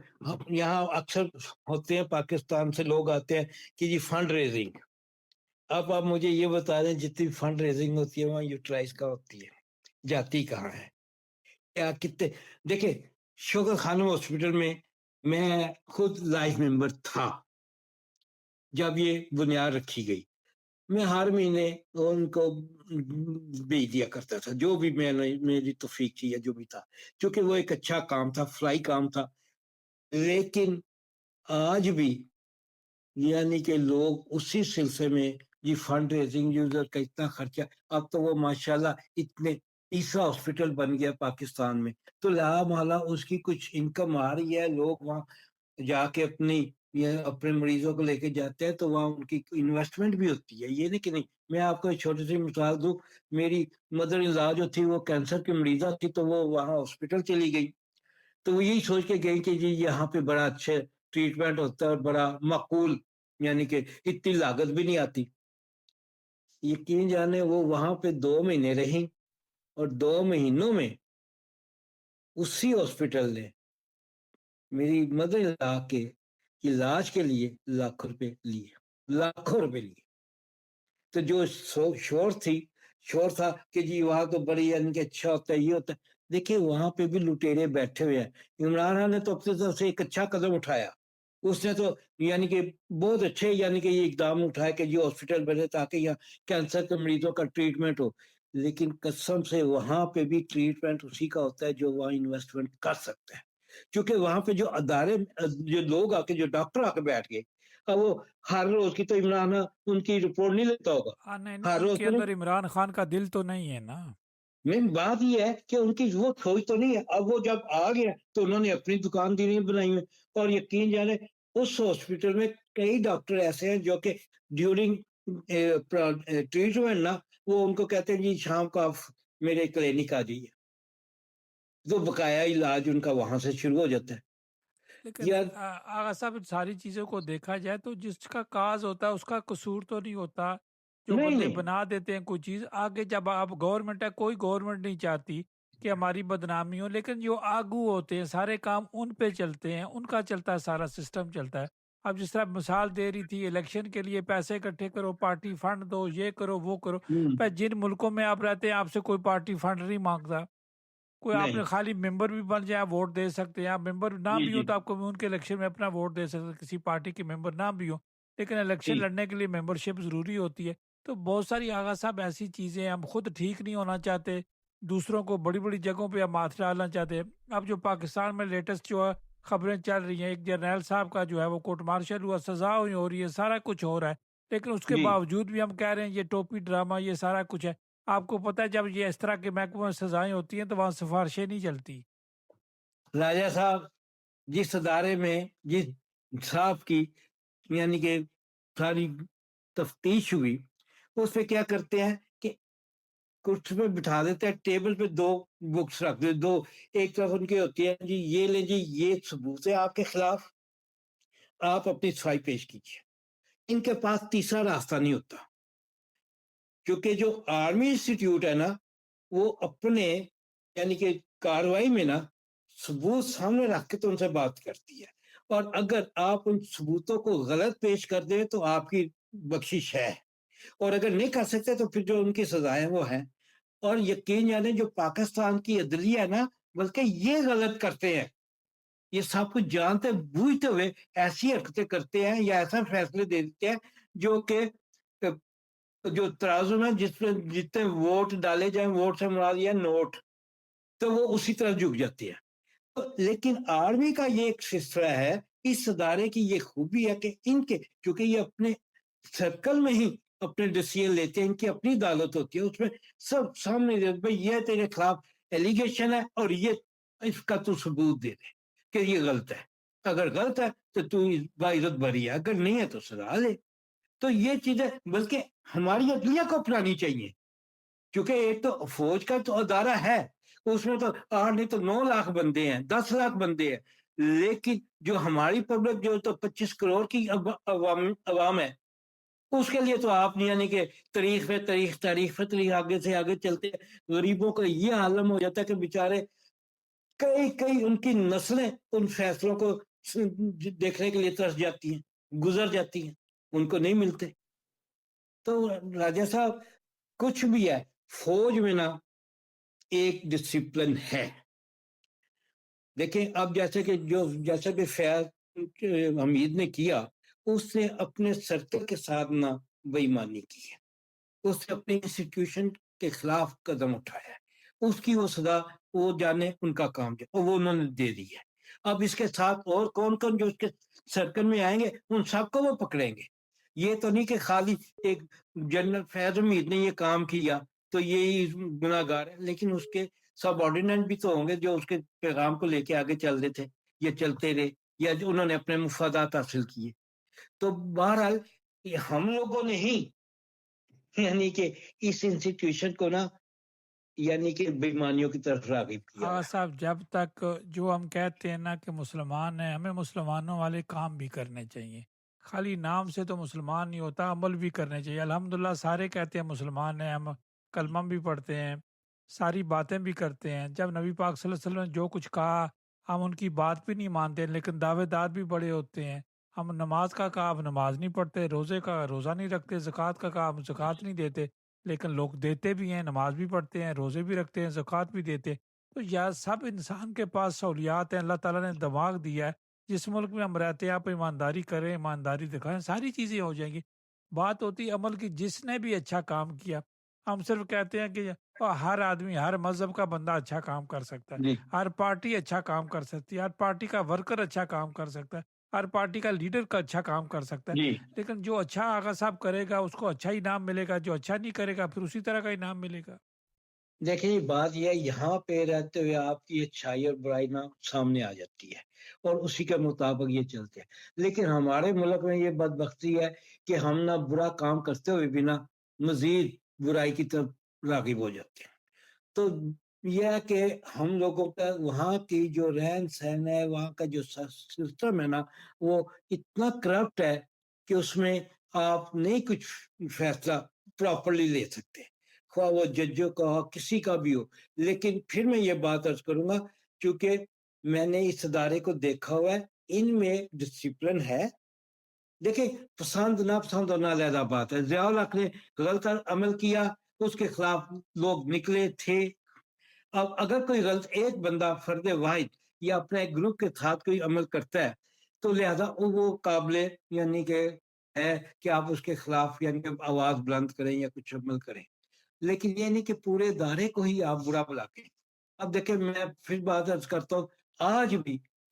یہاں اکثر ہوتے ہیں، پاکستان سے لوگ آتے ہیں کہ جی فنڈ ریزنگ۔ اب آپ مجھے یہ بتا دیں، جتنی فنڈ ریزنگ ہوتی ہے وہاں یوٹیلائز کا ہوتی ہے، جاتی کہاں ہے؟ کیا کتنے؟ دیکھیں، شوکت خانم ہاسپٹل میں میں خود لائف ممبر تھا جب یہ بنیاد رکھی گئی۔ میں ہر مہینے ان کو بھیج دیا کرتا تھا جو بھی میری توفیق تھی یا جو بھی تھا، کیونکہ وہ ایک اچھا کام تھا، فلائی کام تھا۔ لیکن آج بھی یعنی کہ لوگ اسی سلسلے میں جی فنڈ ریزنگ یوزر کا اتنا خرچہ، اب تو وہ ماشاءاللہ اتنے تیسرا ہاسپٹل بن گیا پاکستان میں، تو لا محالہ اس کی کچھ انکم آ رہی ہے، لوگ وہاں جا کے اپنے مریضوں کو لے کے جاتے ہیں، تو وہاں ان کی انویسٹمنٹ بھی ہوتی ہے۔ یہ نہیں کہ نہیں۔ میں آپ کو ایک چھوٹی سی مثال دوں، میری مدر ان لا جو تھی وہ کینسر کی مریضہ تھی، تو وہ وہاں ہاسپٹل چلی گئی، تو وہ یہی سوچ کے گئی کہ جی یہاں پہ بڑا اچھا ٹریٹمنٹ ہوتا ہے اور بڑا معقول، یعنی کہ اتنی لاگت بھی نہیں آتی۔ یقین جانے وہ وہاں پہ 2 مہینے رہیں، اور 2 مہینوں میں اسی ہاسپٹل نے میری مدر ان لا کے علاج کے لیے لاکھوں روپے لیے۔ تو جو شور تھا کہ جی وہاں تو بڑی یعنی کہ اچھا ہوتا ہے، یہ ہوتا ہے۔ دیکھیں وہاں پہ بھی لٹیرے بیٹھے ہوئے ہیں۔ عمران خان نے تو اپنے طرف سے ایک اچھا قدم اٹھایا، اس نے تو یعنی کہ بہت اچھے یعنی کہ یہ اقدام اٹھایا کہ یہ ہاسپٹل بنے تاکہ یہاں کینسر کے مریضوں کا ٹریٹمنٹ ہو، لیکن قسم سے وہاں پہ بھی ٹریٹمنٹ اسی کا ہوتا ہے جو وہاں انویسٹمنٹ کر سکتا ہے، کیونکہ وہاں پہ جو ادارے، جو لوگ جو ڈاکٹر آ کے بیٹھ گئے، اب وہ ہر روز کی تو عمران ان کی رپورٹ نہیں لیتا ہوگا نہیں، ہر ان روز کے تو نہیں۔ اندر عمران خان کا دل تو نہیں ہے نا۔ مین بات یہ ہے کہ ان کی وہ سوچ تو نہیں ہے۔ اب وہ جب آ گیا تو انہوں نے اپنی دکان دینی بنائی ہوئی، اور یقین جانے اس ہاسپٹل میں کئی ڈاکٹر ایسے ہیں جو کہ ڈیورنگ ٹریٹمنٹ نا، وہ ان کو کہتے ہیں جی شام کو آپ میرے کلینک آ جائیے، تو بقایا علاج ان کا وہاں سے شروع ہو جاتا ہے۔ لیکن یا آغا صاحب ان ساری چیزوں کو دیکھا جائے تو جس کا کاز ہوتا ہے اس کا قصور تو نہیں ہوتا، جو نہیں بندے نہیں بنا دیتے ہیں کوئی چیز آگے، جب آپ گورنمنٹ ہے، کوئی گورنمنٹ نہیں چاہتی کہ ہماری بدنامی ہو، لیکن جو آگو ہوتے ہیں سارے کام ان پہ چلتے ہیں، ان کا چلتا ہے، سارا سسٹم چلتا ہے۔ اب جس طرح مثال دے رہی تھی، الیکشن کے لیے پیسے اکٹھے کرو، پارٹی فنڈ دو، یہ کرو وہ کرو، پہ جن ملکوں میں آپ رہتے ہیں آپ سے کوئی پارٹی فنڈ نہیں مانگتا، کوئی آپ نے نہیں خالی ممبر بھی بن جائے آپ ووٹ دے سکتے ہیں، آپ ممبر نہ جی بھی ہو جی تو آپ کو ان کے الیکشن میں اپنا ووٹ دے سکتے ہیں، کسی پارٹی کے ممبر نہ بھی ہو، لیکن الیکشن جی لڑنے کے لیے ممبرشپ ضروری ہوتی ہے۔ تو بہت ساری آغا صاحب ایسی چیزیں، ہم خود ٹھیک نہیں ہونا چاہتے، دوسروں کو بڑی بڑی جگہوں پہ ہم ہاتھ ڈالنا چاہتے ہیں۔ اب جو پاکستان میں لیٹسٹ جو ہے خبریں چل رہی ہیں، ایک جرنیل صاحب کا جو ہے وہ کورٹ مارشل ہوا، سزا ہوئی ہو رہی ہے، سارا کچھ ہو رہا ہے، لیکن اس کے جی باوجود بھی ہم کہہ رہے ہیں یہ ٹوپی ڈرامہ، یہ سارا کچھ ہے۔ آپ کو پتہ ہے جب یہ اس طرح کے محکموں میں سزائیں ہوتی ہیں تو وہاں سفارشیں نہیں چلتی۔ راجہ صاحب، جس ادارے میں جس صاحب کی یعنی کہ ساری تفتیش ہوئی، اس پہ کیا کرتے ہیں کہ کرسی پہ بٹھا دیتے ہیں، ٹیبل پہ دو بکس رکھ دے، دو ایک طرف ان کی ہوتی ہے جی یہ لیں جی یہ ثبوت ہے آپ کے خلاف، آپ اپنی صفائی پیش کیجیے۔ ان کے پاس تیسرا راستہ نہیں ہوتا، کیونکہ جو آرمی انسٹیٹیوٹ ہے نا وہ اپنے یعنی کہ کاروائی میں نا ثبوت سامنے رکھ کے تو ان سے بات کرتی ہے، اور اگر آپ ان ثبوتوں کو غلط پیش کر دیں تو آپ کی بخشش ہے، اور اگر نہیں کر سکتے تو پھر جو ان کی سزائیں وہ ہیں۔ اور یقین جانے جو پاکستان کی عدلیہ ہے نا، بلکہ یہ غلط کرتے ہیں، یہ سب کچھ جانتے بوجھتے ہوئے ایسی حرکتیں کرتے ہیں یا ایسا فیصلے دے دیتے ہیں جو کہ جو ترازو میں جس پہ جتنے ووٹ ڈالے جائیں، ووٹ سے مراد یہ نوٹ، تو وہ اسی طرح جھک جاتے ہیں۔ لیکن آرمی کا یہ ایک سلسلہ ہے، اس ادارے کی یہ خوبی ہے کہ ان کے کیونکہ یہ اپنے سرکل میں ہی اپنے ڈیسیژن لیتے ہیں، ان کی اپنی عدالت ہوتی ہے، اس میں سب سامنے دے بھائی یہ تیرے خلاف ایلیگیشن ہے اور یہ اس کا تو ثبوت دے دے کہ یہ غلط ہے، اگر غلط ہے تو باعزت بری ہے، اگر نہیں ہے تو سزا لے۔ تو یہ چیزیں بلکہ ہماری عدلیہ کو اپنانی چاہیے، کیونکہ ایک تو فوج کا تو ادارہ ہے، اس میں تو 8 نہیں تو 9 لاکھ بندے ہیں، 10 لاکھ بندے ہیں، لیکن جو ہماری پبلک جو تو 25 کروڑ کی عوام ہے، اس کے لیے تو آپ یعنی کہ تاریخ پہ تاریخ آگے سے آگے چلتے ہیں۔ غریبوں کا یہ عالم ہو جاتا ہے کہ بیچارے کئی ان کی نسلیں ان فیصلوں کو دیکھنے کے لیے ترس جاتی ہیں، گزر جاتی ہیں، ان کو نہیں ملتے۔ تو راجہ صاحب کچھ بھی ہے، فوج میں نا ایک ڈسپلن ہے۔ دیکھیں اب جیسے کہ فیاض حمید نے کیا، اس نے اپنے سرکل کے ساتھ نہ بے ایمانی کی ہے، اس نے اپنی انسٹیٹیوشن کے خلاف قدم اٹھایا ہے، اس کی وہ سزا وہ جانے ان کا کام ہے اور وہ انہوں نے دے دی ہے۔ اب اس کے ساتھ اور کون کون جو اس کے سرکل میں آئیں گے ان سب کو وہ پکڑیں گے۔ یہ تو نہیں کہ خالی ایک جنرل فیاض حمید نے یہ کام کیا تو یہی گناہ گار ہے، لیکن اس کے سب آرڈیننٹ بھی تو ہوں گے جو اس کے پیغام کو لے کے آگے چل رہے تھے یا چلتے رہے یا جو انہوں نے اپنے مفادات حاصل کیے۔ تو بہرحال ہم لوگوں نے ہی یعنی کہ اس انسٹیٹیوشن کو نا یعنی کہ بیمانیوں کی طرف راغب کیا آغا ہے۔ صاحب جب تک جو ہم کہتے ہیں نا کہ مسلمان ہیں، ہمیں مسلمانوں والے کام بھی کرنے چاہیے، خالی نام سے تو مسلمان نہیں ہوتا، عمل بھی کرنے چاہیے۔ الحمدللہ سارے کہتے ہیں مسلمان ہیں، ہم کلمہ بھی پڑھتے ہیں، ساری باتیں بھی کرتے ہیں۔ جب نبی پاک صلی اللہ علیہ وسلم نے جو کچھ کہا ہم ان کی بات بھی نہیں مانتے، لیکن دعوے دار بھی بڑے ہوتے ہیں۔ ہم نماز کا کہا ہم نماز نہیں پڑھتے، روزے کا روزہ نہیں رکھتے، زکوٰۃ کا کہا ہم زکوٰۃ نہیں دیتے، لیکن لوگ دیتے بھی ہیں، نماز بھی پڑھتے ہیں، روزے بھی رکھتے ہیں، زکوٰۃ بھی دیتے۔ تو یا سب انسان کے پاس سہولیات ہیں، اللہ تعالیٰ نے دماغ دیا ہے، جس ملک میں ہم رہتے ہیں آپ ایمانداری کریں، ایمانداری دکھائیں، ساری چیزیں ہو جائیں گی۔ بات ہوتی ہے عمل کی، جس نے بھی اچھا کام کیا، ہم صرف کہتے ہیں کہ ہر آدمی ہر مذہب کا بندہ اچھا کام کر سکتا ہے، جی ہر پارٹی اچھا کام کر سکتی ہے، ہر پارٹی کا ورکر اچھا کام کر سکتا ہے، ہر پارٹی کا لیڈر کا اچھا کام کر سکتا ہے، جی لیکن جو اچھا آغا صاحب کرے گا اس کو اچھا انعام ملے گا، جو اچھا نہیں کرے گا پھر اسی طرح کا انعام ملے گا۔ دیکھیں بات یہ ہے، یہاں پہ رہتے ہوئے آپ کی اچھائی اور برائی نا سامنے آ جاتی ہے اور اسی کے مطابق یہ چلتے ہیں، لیکن ہمارے ملک میں یہ بدبختی ہے کہ ہم نہ برا کام کرتے ہوئے بھی نہ مزید برائی کی طرف راغب ہو جاتے ہیں۔ تو یہ ہے کہ ہم لوگوں کا وہاں کی جو رہن سہن ہے، وہاں کا جو سسٹم ہے نا وہ اتنا کرپٹ ہے کہ اس میں آپ نہیں کچھ فیصلہ پراپرلی لے سکتے، خواہ وہ ججوں کا ہو کسی کا بھی ہو۔ لیکن پھر میں یہ بات عرض کروں گا، چونکہ میں نے اس ادارے کو دیکھا ہوا ہے، ان میں ڈسپلن ہے۔ دیکھیں پسند نہ پسند ہونا علیحدہ بات ہے، ضیاء الحق نے غلط عمل کیا، اس کے خلاف لوگ نکلے تھے۔ اب اگر کوئی غلط ایک بندہ فرد واحد یا اپنے ایک گروپ کے ساتھ کوئی عمل کرتا ہے تو لہذا وہ قابل یعنی کہ ہے کہ آپ اس کے خلاف یعنی کہ آواز بلند کریں یا کچھ عمل کریں، لیکن یہ نہیں کہ پورے ادارے کو ہی آپ برا بلا کے۔ اب دیکھیں میں پھر بات عرض کرتا ہوں، آج بھی